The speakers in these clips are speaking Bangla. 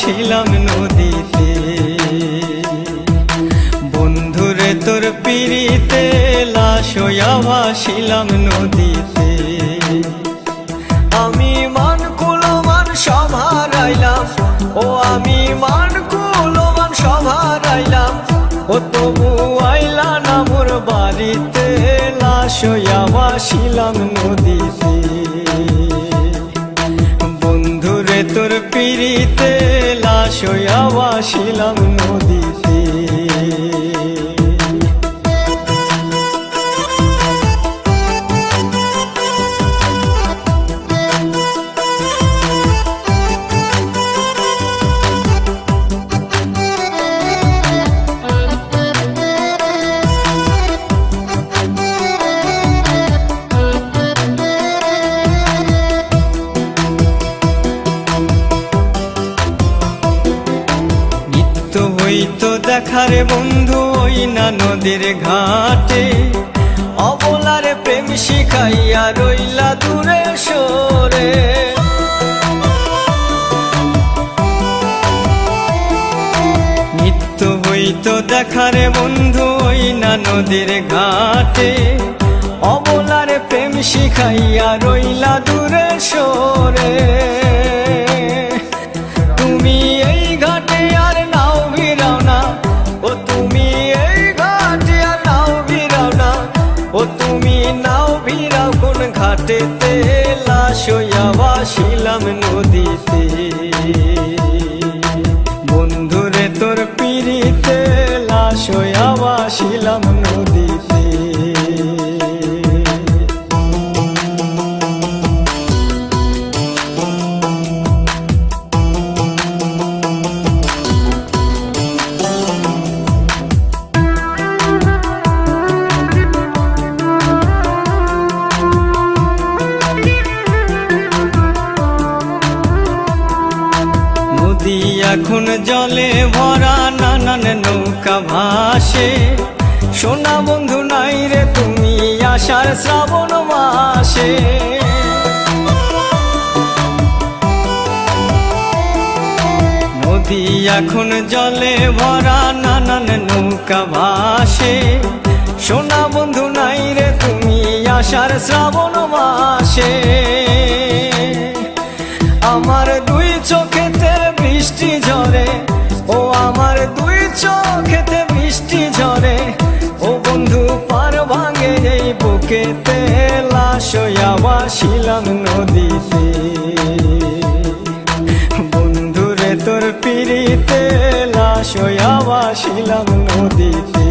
ভাসিলাম নদীতে। বন্ধুরে তোর পিড়িতে লাশ হইয়া ভাসিলাম নদীতে। আমি মান কুলমান সব হারাইলাম, ও আমি মান কুলমান সব হারাইলাম, ও তবু আইলা না মোর বাড়িতে, লাশ হইয়া ভাসিলাম নদীতে। বন্ধুরে তোর পিড়িতে লাশ হইয়া ভাসিলাম নদীতে। হইতো দেখারে বন্ধু ওই না নদীর ঘাটে, অবলারে প্রেম শিখাইয়া রইলা দূরে সরে। নিত্য হইতো দেখারে বন্ধু ওই না নদীর ঘাটে, অবলারে প্রেম শিখাইয়া রইলা দূরে সরে। তুমি এই ঘাটে আর নাও ভিড়াও না, ও তুমি এই ঘাটে আর নাও ভিড়াও না, ও তুমি নাও ভিড়াও কোন ঘাটেতে, লাশ হইয়া ভাসিলাম নদীতে। বন্ধুরে তোর পিড়িতে লাশ হইয়া ভাসিলাম নদীতে। এখন জলে ভরা নানান নৌকা ভাসে, সোনা বন্ধু নাই রে তুমি আষাঢ় শ্রাবণ মাসে। নদী এখন জলে ভরা নানান নৌকা ভাসে, সোনা বন্ধু নাই রে তুমি আষাঢ় শ্রাবণ মাসে। আমার দুই চোখেতে বৃষ্টি ঝরে, ও আমার দুই চোখেতে বৃষ্টি ঝরে, ও বন্ধু পার ভাঙে এই বুকেতে, লাশ হইয়া ভাসিলাম নদীতে। বন্ধুরে তোর পিড়িতে লাশ হইয়া ভাসিলাম নদীতে।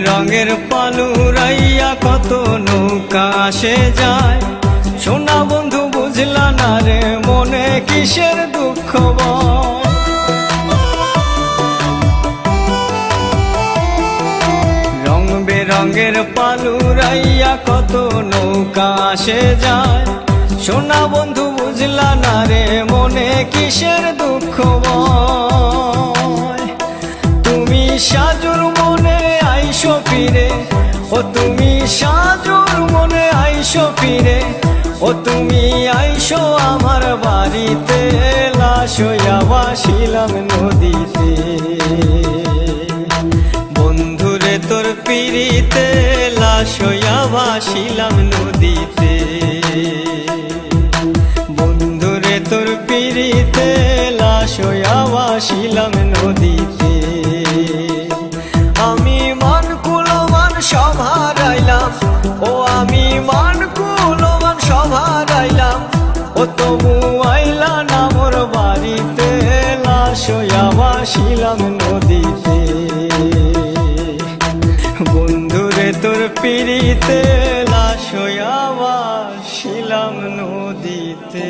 রঙের পালুরাইয়া কত নৌকা আসে যায়, সোনা বন্ধু বুঝলা না রে মনে কিসের দুঃখ বয়। রং বেরঙের পালুরাইয়া কত নৌকা আসে যায়, সোনা বন্ধু বুঝলা না রে মনে কিসের দুঃখ বয়। তুমি সাজুর মনে আইসো ফিরে, ও তুমি সাজুর মনে আইসো ফিরে, ও তুমি আইসো আমার বাড়িতে, লাশ হইয়া ভাসিলাম নদীতে। বন্ধুরে তোর পিড়িতে লাশ হইয়া ভাসিলাম নদীতে। বন্ধুরে তোর পিড়িতে লাশ হইয়া ভাসিলাম নদীতে। আমি মান কুলমান সব হারাইলাম, ও আমি মান কুলমান সব হারাইলাম, ও তবু আইলা না মোর বাড়িতে, লাশ হইয়া ভাসিলাম নদীতে। বন্ধুরে তোর পিড়িতে লাশ হইয়া ভাসিলাম নদীতে।